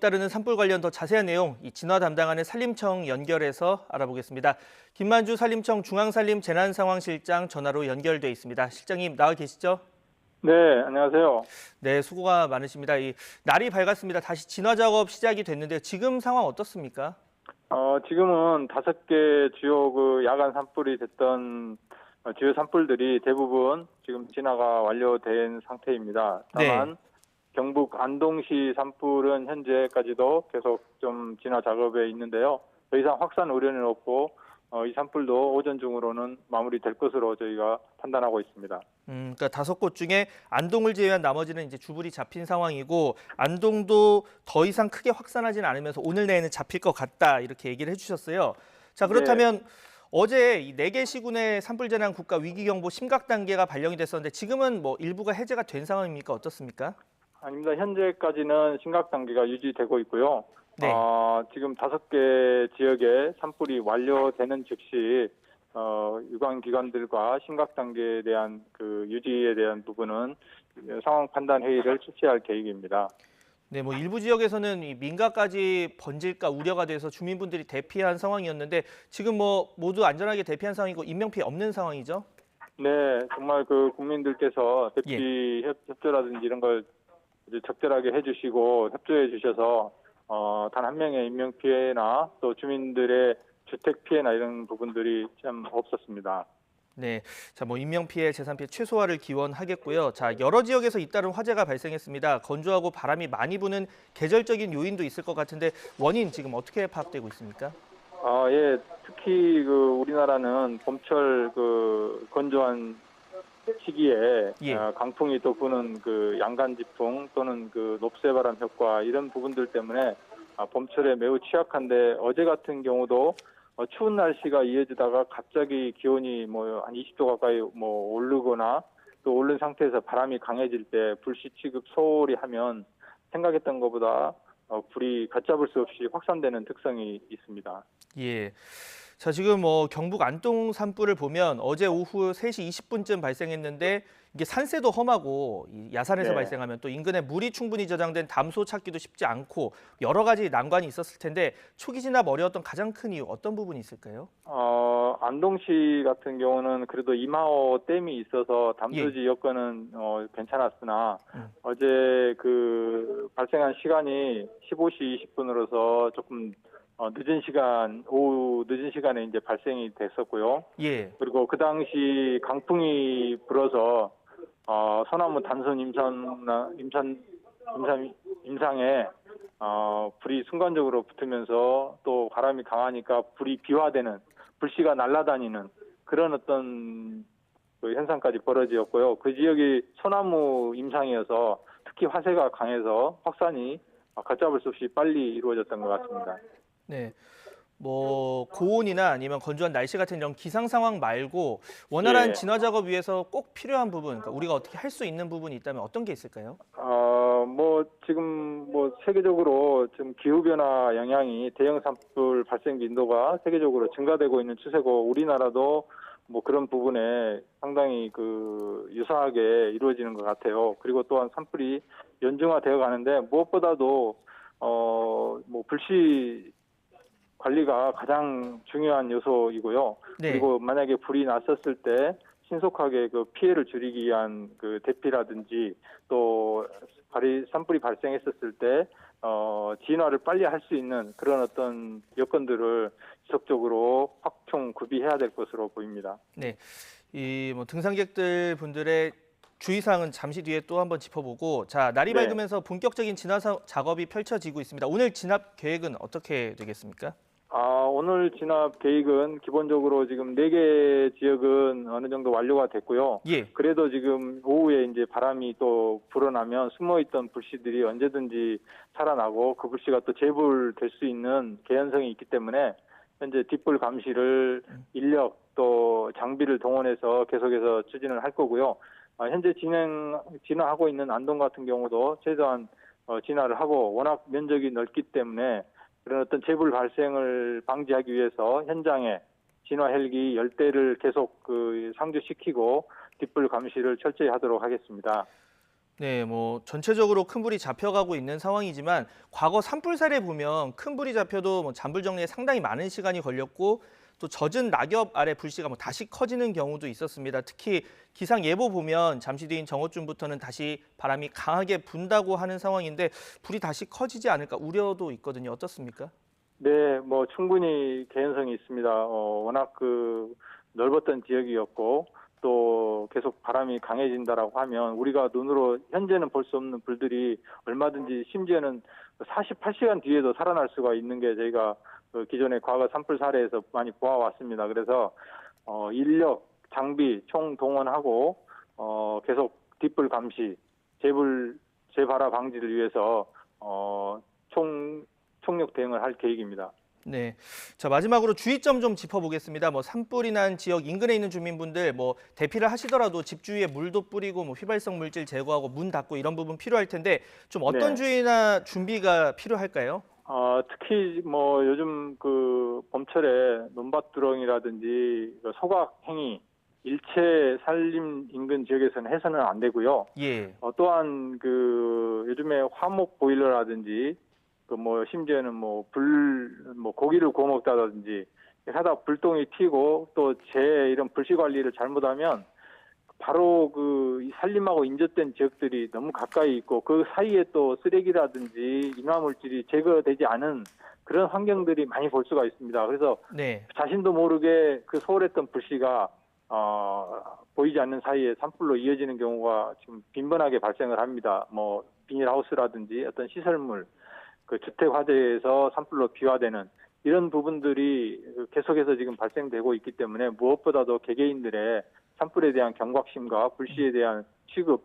따르는 산불 관련 더 자세한 내용 이 진화 담당하는 산림청 연결해서 알아보겠습니다. 김만주 산림청 중앙산림재난상황실장 전화로 연결돼 있습니다. 실장님 나와 계시죠? 네, 안녕하세요. 네, 수고가 많으십니다. 날이 밝았습니다. 다시 진화 작업 시작이 됐는데 지금 상황 어떻습니까? 지금은 5개 주요 야간 산불이 됐던 주요 산불들이 대부분 지금 진화가 완료된 상태입니다. 네. 다만 경북 안동시 산불은 현재까지도 계속 좀 진화 작업에 있는데요. 더 이상 확산 우려는 없고 이 산불도 오전 중으로는 마무리될 것으로 저희가 판단하고 있습니다. 그러니까 5곳 중에 안동을 제외한 나머지는 이제 주불이 잡힌 상황이고 안동도 더 이상 크게 확산하지는 않으면서 오늘 내에는 잡힐 것 같다 이렇게 얘기를 해주셨어요. 자, 그렇다면 어제 이 4개 시군의 산불재난 국가 위기경보 심각 단계가 발령이 됐었는데 지금은 뭐 일부가 해제가 된 상황입니까? 어떻습니까? 아닙니다. 현재까지는 심각 단계가 유지되고 있고요. 네. 지금 5개 지역에 산불이 완료되는 즉시 유관 기관들과 심각 단계에 대한 유지에 대한 부분은 상황 판단 회의를 실시할 계획입니다. 네, 뭐 일부 지역에서는 이 민가까지 번질까 우려가 돼서 주민분들이 대피한 상황이었는데 지금 뭐 모두 안전하게 대피한 상황이고 인명 피해 없는 상황이죠? 네, 정말 국민들께서 대피 협조라든지 이런 걸 적절하게 해주시고 협조해 주셔서 단 한 명의 인명 피해나 또 주민들의 주택 피해나 이런 부분들이 참 없었습니다. 네, 자, 뭐 인명 피해, 재산 피해 최소화를 기원하겠고요. 자, 여러 지역에서 잇따른 화재가 발생했습니다. 건조하고 바람이 많이 부는 계절적인 요인도 있을 것 같은데 원인 지금 어떻게 파악되고 있습니까? 예, 특히 우리나라는 봄철 건조한 시기에 예. 강풍이 또 부는 양간지풍 또는 높새바람 효과 이런 부분들 때문에 봄철에 매우 취약한데 어제 같은 경우도 추운 날씨가 이어지다가 갑자기 기온이 뭐 한 20도 가까이 뭐 오르거나 또 오른 상태에서 바람이 강해질 때 불씨 취급 소홀히 하면 생각했던 것보다 불이 걷잡을 수 없이 확산되는 특성이 있습니다. 예. 자, 지금 뭐 경북 안동 산불을 보면 어제 오후 3시 20분쯤 발생했는데 이게 산세도 험하고 이 야산에서 네. 발생하면 또 인근에 물이 충분히 저장된 담소 찾기도 쉽지 않고 여러 가지 난관이 있었을 텐데 초기 진압 어려웠던 가장 큰 이유 어떤 부분이 있을까요? 안동시 같은 경우는 그래도 이마호 댐이 있어서 담수지 여건은 괜찮았으나 어제 발생한 시간이 15시 20분으로서 조금 오후 늦은 시간에 이제 발생이 됐었고요. 예. 그리고 그 당시 강풍이 불어서 소나무 단선 임상에 불이 순간적으로 붙으면서 또 바람이 강하니까 불이 비화되는 불씨가 날아다니는 그런 어떤 현상까지 벌어졌고요. 그 지역이 소나무 임상이어서 특히 화재가 강해서 확산이 걷잡을 수 없이 빨리 이루어졌던 것 같습니다. 네. 뭐 고온이나 아니면 건조한 날씨 같은 이런 기상 상황 말고 원활한 진화 작업 위해서 꼭 필요한 부분, 그러니까 우리가 어떻게 할 수 있는 부분이 있다면 어떤 게 있을까요? 지금 세계적으로 지금 기후 변화 영향이 대형 산불 발생 빈도가 세계적으로 증가되고 있는 추세고 우리나라도 뭐 그런 부분에 상당히 유사하게 이루어지는 것 같아요. 그리고 또한 산불이 연중화되어 가는데 무엇보다도 불씨 관리가 가장 중요한 요소이고요. 네. 그리고 만약에 불이 났었을 때 신속하게 피해를 줄이기 위한 대피라든지 또 산불이 발생했었을 때 진화를 빨리 할 수 있는 그런 어떤 여건들을 지속적으로 확충 구비해야 될 것으로 보입니다. 네. 이 뭐 등산객들 분들의 주의사항은 잠시 뒤에 또 한번 짚어보고 자, 날이 네. 밝으면서 본격적인 진화 작업이 펼쳐지고 있습니다. 오늘 진압 계획은 어떻게 되겠습니까? 오늘 진압 계획은 기본적으로 지금 4개 지역은 어느 정도 완료가 됐고요. 예. 그래도 지금 오후에 이제 바람이 또 불어나면 숨어있던 불씨들이 언제든지 살아나고 그 불씨가 또 재불될 수 있는 개연성이 있기 때문에 현재 뒷불 감시를 인력 또 장비를 동원해서 계속해서 추진을 할 거고요. 현재 진화하고 있는 안동 같은 경우도 최대한 진화를 하고 워낙 면적이 넓기 때문에 그런 어떤 재불 발생을 방지하기 위해서 현장에 진화 헬기 10대를 계속 상주시키고 뒷불 감시를 철저히 하도록 하겠습니다. 네, 뭐 전체적으로 큰 불이 잡혀가고 있는 상황이지만 과거 산불 사례 보면 큰 불이 잡혀도 뭐 잔불 정리에 상당히 많은 시간이 걸렸고 또 젖은 낙엽 아래 불씨가 뭐 다시 커지는 경우도 있었습니다. 특히 기상 예보 보면 잠시 뒤인 정오쯤부터는 다시 바람이 강하게 분다고 하는 상황인데 불이 다시 커지지 않을까 우려도 있거든요. 어떻습니까? 네, 뭐 충분히 개연성이 있습니다. 워낙 그 넓었던 지역이었고 또 계속 바람이 강해진다라고 하면 우리가 눈으로 현재는 볼 수 없는 불들이 얼마든지 심지어는 48시간 뒤에도 살아날 수가 있는 게 저희가 그 기존의 과거 산불 사례에서 많이 보아왔습니다. 그래서 인력, 장비 총동원하고 계속 뒷불 감시, 재발화 방지를 위해서 총력 대응을 할 계획입니다. 네. 자, 마지막으로 주의점 좀 짚어보겠습니다. 뭐 산불이 난 지역 인근에 있는 주민분들 뭐 대피를 하시더라도 집 주위에 물도 뿌리고 뭐 휘발성 물질 제거하고 문 닫고 이런 부분 필요할 텐데 좀 어떤 네. 주의나 준비가 필요할까요? 특히 뭐 요즘 그 봄철에 논밭두렁이라든지 그 소각 행위, 일체 산림 인근 지역에서는 해서는 안 되고요. 예. 또한 그 요즘에 화목 보일러라든지 그 뭐 심지어는 뭐 고기를 구워 먹다든지 하다 불똥이 튀고 또 이런 불씨 관리를 잘못하면 바로 그 산림하고 인접된 지역들이 너무 가까이 있고 그 사이에 또 쓰레기라든지 인화물질이 제거되지 않은 그런 환경들이 많이 볼 수가 있습니다. 그래서 네. 자신도 모르게 그 소홀했던 불씨가 보이지 않는 사이에 산불로 이어지는 경우가 지금 빈번하게 발생을 합니다. 뭐 비닐하우스라든지 어떤 시설물, 그 주택 화재에서 산불로 비화되는 이런 부분들이 계속해서 지금 발생되고 있기 때문에 무엇보다도 개개인들의 산불에 대한 경각심과 불씨에 대한 취급,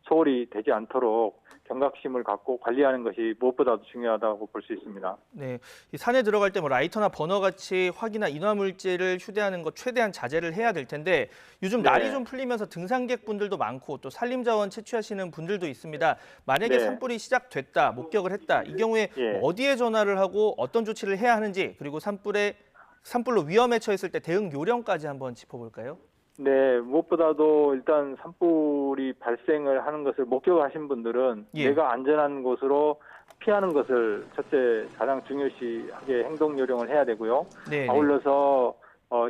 소홀히 되지 않도록 경각심을 갖고 관리하는 것이 무엇보다도 중요하다고 볼 수 있습니다. 네. 이 산에 들어갈 때 뭐 라이터나 버너 같이 화기나 인화물질을 휴대하는 것 최대한 자제를 해야 될 텐데 요즘 네. 날이 좀 풀리면서 등산객분들도 많고 또 산림자원 채취하시는 분들도 있습니다. 만약에 네. 산불이 시작됐다, 목격을 했다. 이 경우에 예. 뭐 어디에 전화를 하고 어떤 조치를 해야 하는지 그리고 산불로 위험에 처했을 때 대응 요령까지 한번 짚어볼까요? 네, 무엇보다도 일단 산불이 발생을 하는 것을 목격하신 분들은 예. 내가 안전한 곳으로 피하는 것을 첫째 가장 중요시하게 행동 요령을 해야 되고요. 네. 아울러서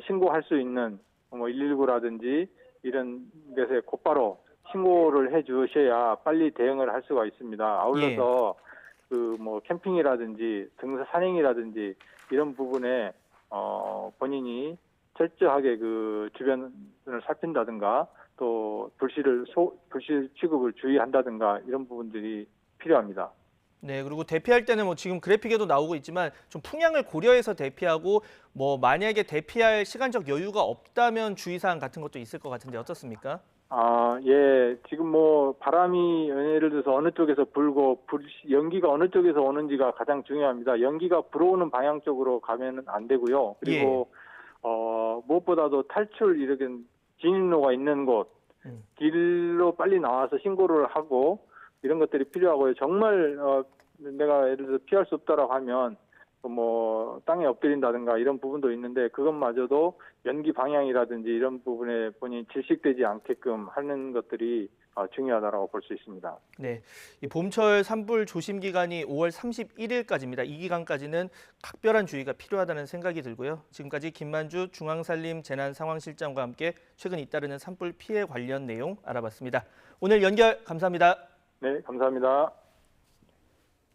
신고할 수 있는 뭐 119라든지 이런 것에 곧바로 신고를 해 주셔야 빨리 대응을 할 수가 있습니다. 아울러서 그 뭐 캠핑이라든지 등산 산행이라든지 이런 부분에 본인이 철저하게 그 주변을 살핀다든가 또 불씨 취급을 주의한다든가 이런 부분들이 필요합니다. 네, 그리고 대피할 때는 뭐 지금 그래픽에도 나오고 있지만 좀 풍향을 고려해서 대피하고 뭐 만약에 대피할 시간적 여유가 없다면 주의사항 같은 것도 있을 것 같은데 어떻습니까? 예. 지금 뭐 바람이 예를 들어서 어느 쪽에서 불고 연기가 어느 쪽에서 오는지가 가장 중요합니다. 연기가 불어오는 방향 쪽으로 가면은 안 되고요. 그리고 무엇보다도 탈출 이렇게 진입로가 있는 곳, 길로 빨리 나와서 신고를 하고 이런 것들이 필요하고요. 정말 내가 예를 들어서 피할 수 없다라고 하면 뭐 땅에 엎드린다든가 이런 부분도 있는데 그것마저도 연기 방향이라든지 이런 부분에 본인이 질식되지 않게끔 하는 것들이 중요하다고 볼 수 있습니다. 네, 이 봄철 산불 조심 기간이 5월 31일까지입니다. 이 기간까지는 각별한 주의가 필요하다는 생각이 들고요. 지금까지 김만주 중앙산림재난상황실장과 함께 최근 잇따르는 산불 피해 관련 내용 알아봤습니다. 오늘 연결 감사합니다. 네, 감사합니다.